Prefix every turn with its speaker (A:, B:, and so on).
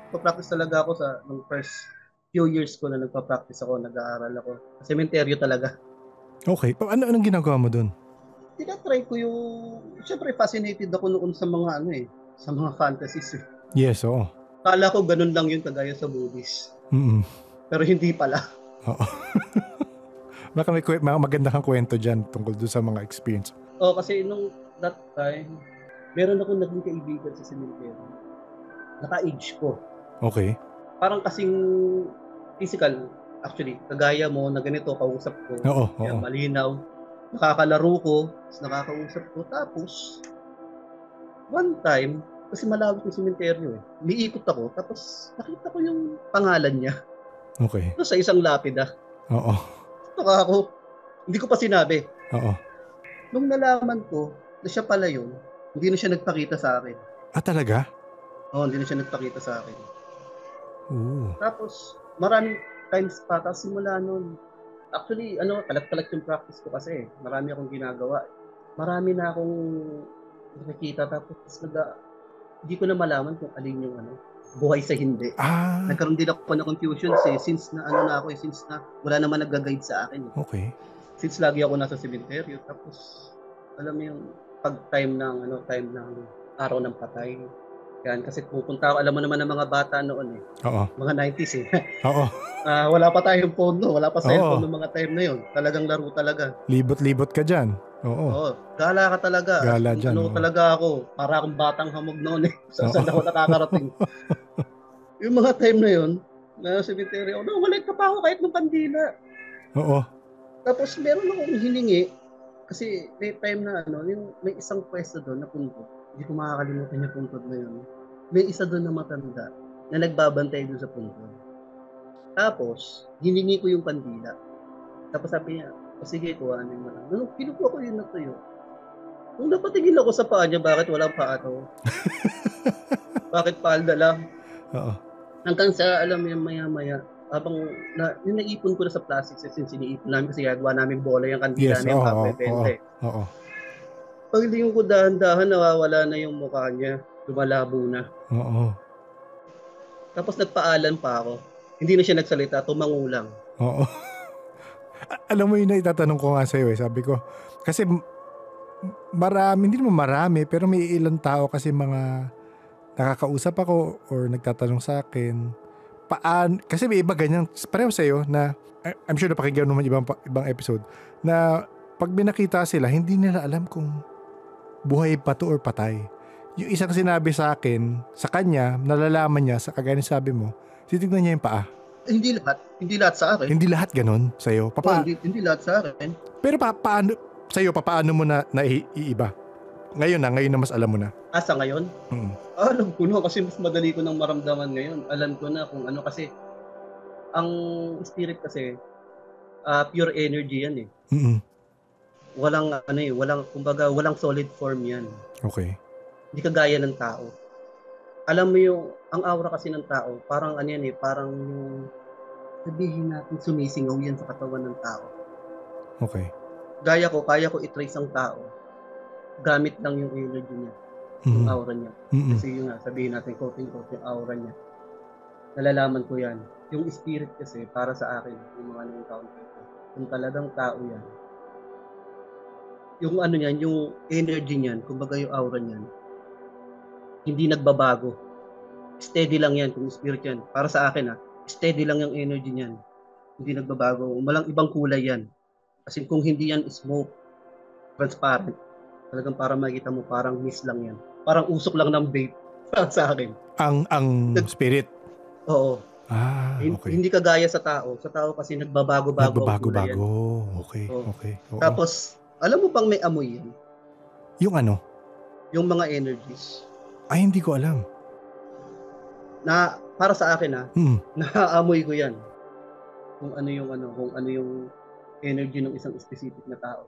A: nagpa-practice talaga ako nung first few years ko na nagpa-practice ako, nag-aaral ako. Sa sementeryo talaga.
B: Okay. Anong ginagawa mo doon?
A: Tinatry ko yung, syempre fascinated ako noon sa mga sa mga fantasies.
B: Yes, oo.
A: Kala ko ganun lang yun kagaya sa movies. Pero hindi pala.
B: Oo. Baka may maganda kang kwento dyan tungkol doon sa mga experience.
A: Kasi nung that time, meron akong naging kaibigan sa sementeryo. Naka-age ko.
B: Okay.
A: Parang kasing physical, actually, kagaya mo na ganito, kausap ko.
B: Oo.
A: Malinaw. Nakakalaro ko, nakakausap ko. Tapos, one time, kasi malawak yung sementeryo Umiikot ako, tapos nakita ko yung pangalan niya.
B: Okay.
A: Sa isang lapida.
B: Oo.
A: Saka ako, hindi ko pa sinabi.
B: Oo.
A: Nung nalaman ko na siya pala yun, hindi na siya nagpakita sa akin.
B: Talaga?
A: Hindi na siya nagpakita sa akin.
B: Ooh.
A: Tapos, maraming times pa, tapos simula nun, actually, kalat-kalat yung practice ko kasi. Marami akong ginagawa. Marami na akong nakikita, tapos hindi ko na malaman kung alin yung buhay sa hindi. Nagkaroon din ako na confusion since na since na wala naman nag-guide sa akin.
B: Okay.
A: Since lagi ako nasa sementeryo, tapos alam mo yung time ng araw ng patay. Yan, kasi pupunta ako, alam mo naman ng mga bata noon
B: Oo.
A: Mga 90s
B: Oo.
A: Wala pa tayong phone wala pa cellphone ng mga time na yun. Talagang laro talaga.
B: Libot-libot ka dyan. Oo.
A: Gala ka talaga.
B: Gala dyan.
A: Talaga ako, para akong batang hamog noon Saan ako nakakarating. Yung mga time na yun, na cemetery ako, wala ka pa ako kahit ng pandila.
B: Oo.
A: Tapos meron akong hiningi, kasi may time na may isang pwesto doon na puntod. Hindi ko makakalimutan yung puntod na yun. May isa doon na matanda na nagbabantay doon sa puntod. Tapos, hiningi ko yung pandila. Tapos sabi niya, sige, kuhanin mo lang. Nung kinukuha ko yun natuyo, nung napatigil ako sa paa niya, bakit walang paa to? Bakit palda lang?
B: Oo.
A: Hanggang sa, alam mo yan, maya-maya, habang naipon ko na sa plastic since iniipon namin kasi gagawa namin bola yung kandila na yung kapre-bente.
B: Oo.
A: Paglingon ko dahan-dahan, nawawala na yung mukha niya. Lumalabo na.
B: Oo.
A: Tapos nagpaalan pa ako. Hindi na siya nagsalita, tumango lang.
B: Oo. Alam mo yun na itatanong ko nga sa'yo Sabi ko, kasi marami, hindi naman marami, pero may ilang tao kasi mga nakakausap ako or nagtatanong sa akin, kasi may iba ganyan, pareho sa'yo na, I'm sure napakinggan naman ibang episode, na pag binakita sila, hindi nila alam kung buhay pa to or patay. Yung isang sinabi sa akin, sa kanya, nalalaman niya, sa kagaya sabi mo, titignan niya yung paa.
A: Hindi lahat sa akin.
B: Hindi lahat ganun sa'yo?
A: Hindi lahat sa akin.
B: Pero paano, sa'yo, paano mo na iiba? Ngayon na mas alam mo na.
A: Sa ngayon? Alam ko na kasi mas madali ko nang maramdaman ngayon. Alam ko na kung ano kasi, ang spirit kasi, pure energy yan Walang kumbaga, walang solid form yan.
B: Okay.
A: Hindi kagaya ng tao. Alam mo ang aura kasi ng tao, parang parang yung, sabihin natin, sumisingaw yan sa katawan ng tao.
B: Okay.
A: Kaya ko i-trace ang tao. Gamit lang yung energy niya. Yung aura niya. Kasi yun sabihin natin, quote-unquote, yung aura niya. Nalalaman ko yan. Yung spirit kasi, para sa akin, yung mga na-encounter ko, kung talagang tao yan, yung niyan, yung energy niyan, kumbaga yung aura niyan, hindi nagbabago. Steady lang yan kung spirit yan. Para sa akin steady lang yung energy niyan. Hindi nagbabago. Walang ibang kulay yan. Kasi kung hindi yan smoke, transparent, talagang para makita mo parang mist lang yan. Parang usok lang ng vape para sa akin.
B: Ang spirit?
A: Oo.
B: Okay.
A: Hindi kagaya sa tao. Sa tao kasi nagbabago-bago ang kulay yan.
B: Okay. Oo.
A: Tapos, alam mo bang may amoy yan?
B: Yung ano?
A: Yung mga energies.
B: Hindi ko alam.
A: Na para sa akin naaamoy ko yan. Kung ano yung energy ng isang specific na tao.